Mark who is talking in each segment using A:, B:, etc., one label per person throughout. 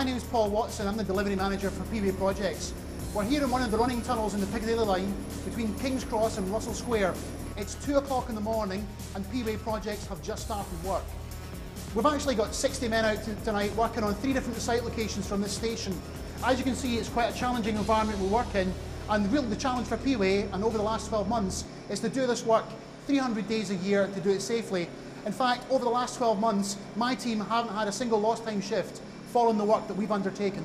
A: My name is Paul Watson, I'm the delivery manager for PWA Projects. We're here in one of the running tunnels in the Piccadilly line between King's Cross and Russell Square. It's 2 o'clock in the morning and PWA Projects have just started work. We've actually got 60 men out tonight working on 3 different site locations from this station. As you can see, it's quite a challenging environment we work in, and really the challenge for PWA, and over the last 12 months, is to do this work 300 days a year to do it safely. In fact, over the last 12 months, my team haven't had a single lost time shift following the work that we've undertaken.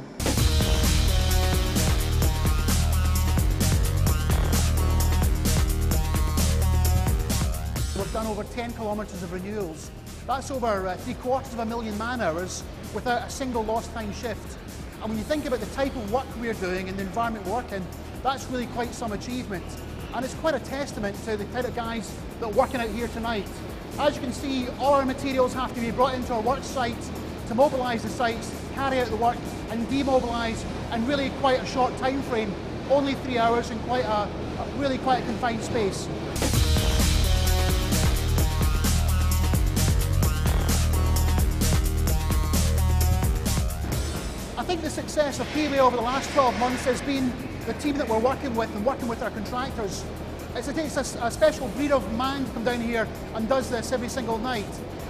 A: We've done over 10 kilometres of renewals. That's over 750,000 man-hours without a single lost time shift. And when you think about the type of work we're doing and the environment we work in, that's really quite some achievement. And it's quite a testament to the kind of guys that are working out here tonight. As you can see, all our materials have to be brought into our work site to mobilise the sites, carry out the work and demobilise in really quite a short time frame, only 3 hours in really quite a confined space. I think the success of PWA over the last 12 months has been the team that we're working with and working with our contractors. It takes a special breed of man to come down here and does this every single night.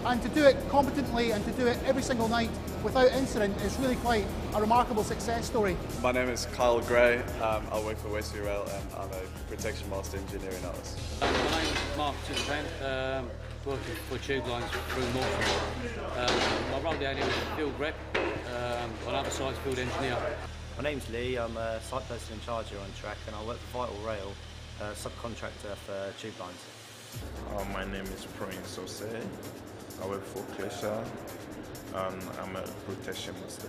A: And to do it competently and to do it every single night without incident is really quite a remarkable success story.
B: My name is Kyle Gray. I work for Westby Rail and I'm a protection master engineering artist.
C: My name is Mark Jubilee, working for Tube Lines through Norfolk. My role down here is field rep, on other sites field engineer.
D: My name's Lee, I'm a site person in charge here on track and I work for Vital Rail, subcontractor for Tube Lines.
E: My name is Prince Osei. I work for Clisha and I'm a protection master.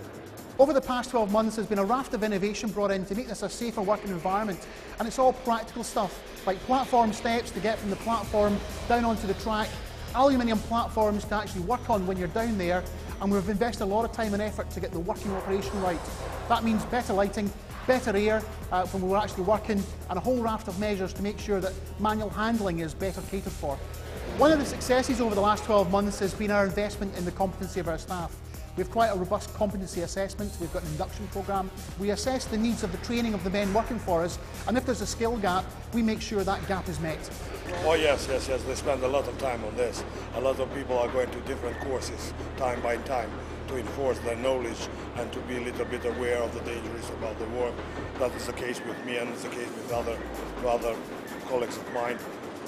A: Over the past 12 months there's been a raft of innovation brought in to make this a safer working environment, and it's all practical stuff like platform steps to get from the platform down onto the track, aluminium platforms to actually work on when you're down there, and we've invested a lot of time and effort to get the working operation right. That means better lighting, better air when we're actually working, and a whole raft of measures to make sure that manual handling is better catered for. One of the successes over the last 12 months has been our investment in the competency of our staff. We have quite a robust competency assessment, we've got an induction programme. We assess the needs of the training of the men working for us, and if there's a skill gap, we make sure that gap is met.
F: Oh yes, they spend a lot of time on this. A lot of people are going to different courses, time by time, to enforce their knowledge and to be a little bit aware of the dangers about the work. That is the case with me and it's the case with other colleagues of mine.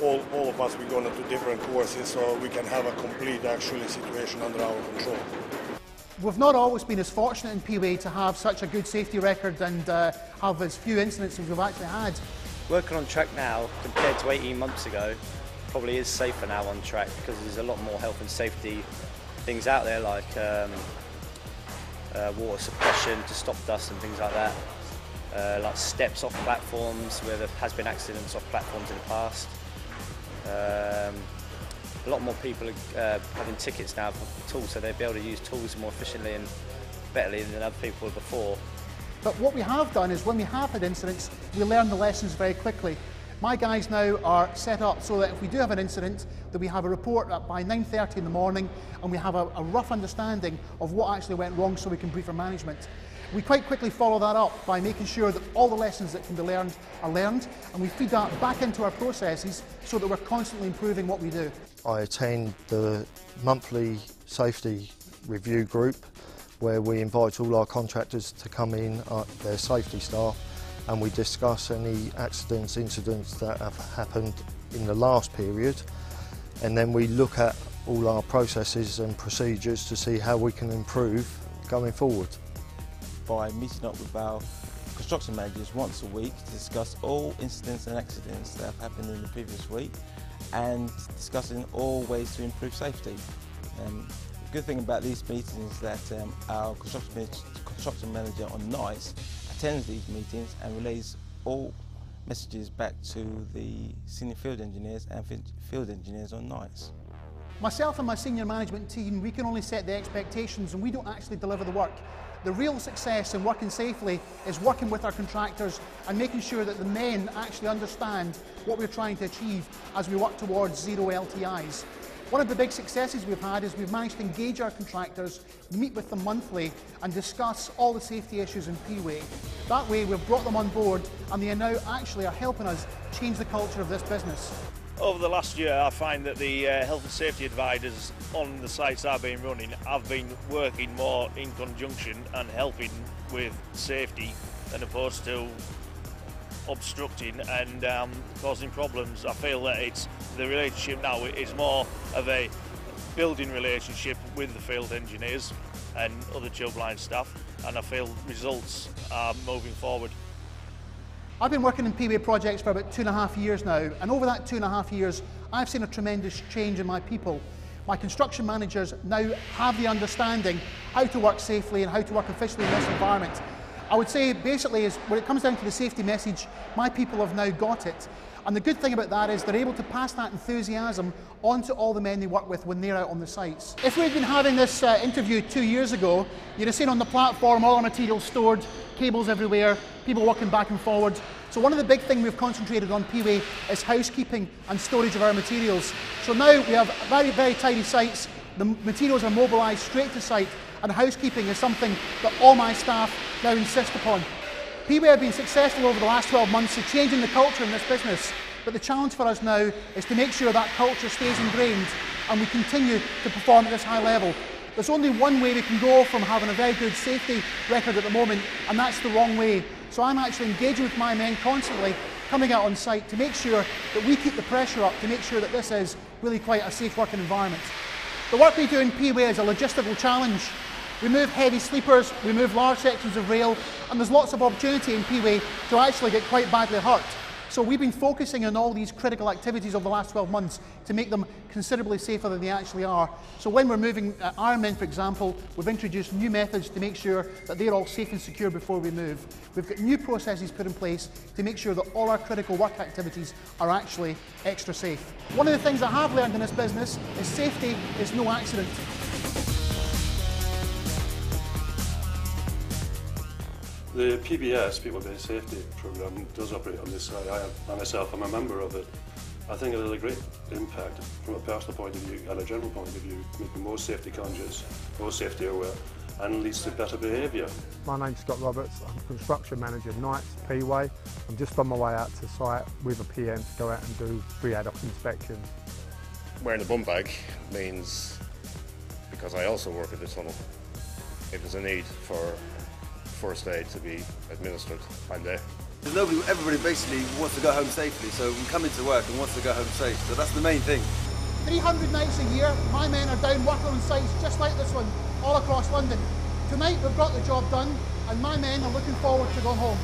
F: All of us, we're going to different courses so we can have a complete actually situation under our control.
A: We've not always been as fortunate in PWA to have such a good safety record and have as few incidents as we've actually had.
D: Working on track now compared to 18 months ago probably is safer now on track because there's a lot more health and safety things out there like water suppression to stop dust and things like that, like steps off platforms where there has been accidents off platforms in the past. A lot more people are having tickets now for tools, so they'll be able to use tools more efficiently and betterly than other people before.
A: But what we have done is when we have had incidents, we learn the lessons very quickly. My guys now are set up so that if we do have an incident, that we have a report by 9:30 in the morning and we have a rough understanding of what actually went wrong so we can brief our management. We quite quickly follow that up by making sure that all the lessons that can be learned are learned, and we feed that back into our processes so that we're constantly improving what we do.
G: I attend the monthly safety review group where we invite all our contractors to come in, their safety staff, and we discuss any accidents, incidents that have happened in the last period, and then we look at all our processes and procedures to see how we can improve going forward.
H: By meeting up with our construction managers once a week to discuss all incidents and accidents that have happened in the previous week and discussing all ways to improve safety. The good thing about these meetings is that our construction manager on nights attends these meetings and relays all messages back to the senior field engineers and field engineers on nights.
A: Myself and my senior management team, we can only set the expectations and we don't actually deliver the work. The real success in working safely is working with our contractors and making sure that the men actually understand what we're trying to achieve as we work towards zero LTIs. One of the big successes we've had is we've managed to engage our contractors, meet with them monthly and discuss all the safety issues in P-Way. That way we've brought them on board and they now actually are helping us change the culture of this business.
I: Over the last year, I find that the health and safety advisors on the sites I've been running have been working more in conjunction and helping with safety than opposed to obstructing and causing problems. I feel that the relationship now is more of a building relationship with the field engineers and other tube line staff, and I feel results are moving forward.
A: I've been working in P-Way projects for about 2.5 years now, and over that 2.5 years I've seen a tremendous change in my people. My construction managers now have the understanding how to work safely and how to work efficiently in this environment. I would say basically is when it comes down to the safety message, my people have now got it. And the good thing about that is they're able to pass that enthusiasm on to all the men they work with when they're out on the sites. If we'd been having this interview 2 years ago, you'd have seen on the platform all our materials stored, cables everywhere, people walking back and forward. So one of the big things we've concentrated on P-Way is housekeeping and storage of our materials. So now we have very, very tidy sites, the materials are mobilised straight to site, and housekeeping is something that all my staff now insist upon. P-Way have been successful over the last 12 months in changing the culture in this business, but the challenge for us now is to make sure that culture stays ingrained and we continue to perform at this high level. There's only one way we can go from having a very good safety record at the moment, and that's the wrong way. So I'm actually engaging with my men constantly, coming out on site to make sure that we keep the pressure up to make sure that this is really quite a safe working environment. The work we do in P-Way is a logistical challenge. We move heavy sleepers, we move large sections of rail, and there's lots of opportunity in P-Way to actually get quite badly hurt. So we've been focusing on all these critical activities over the last 12 months to make them considerably safer than they actually are. So when we're moving Ironmen, for example, we've introduced new methods to make sure that they're all safe and secure before we move. We've got new processes put in place to make sure that all our critical work activities are actually extra safe. One of the things I have learned in this business is safety is no accident.
J: The PBS, People-Based Safety Programme, does operate on this site. I myself am a member of it. I think it has a great impact from a personal point of view and a general point of view, making more safety conscious, more safety aware, and leads to better behaviour.
K: My name's Scott Roberts, I'm construction manager nights, P-Way. I'm just on my way out to site with a PM to go out and do 3 ad hoc inspections.
L: Wearing a bum bag means, because I also work at the tunnel, if there's a need for first aid to be administered, I'm there.
M: Everybody basically wants to go home safely, so coming to work and wants to go home safe, so that's the main thing.
A: 300 nights a year, my men are down working on sites just like this one, all across London. Tonight we've got the job done, and my men are looking forward to going home.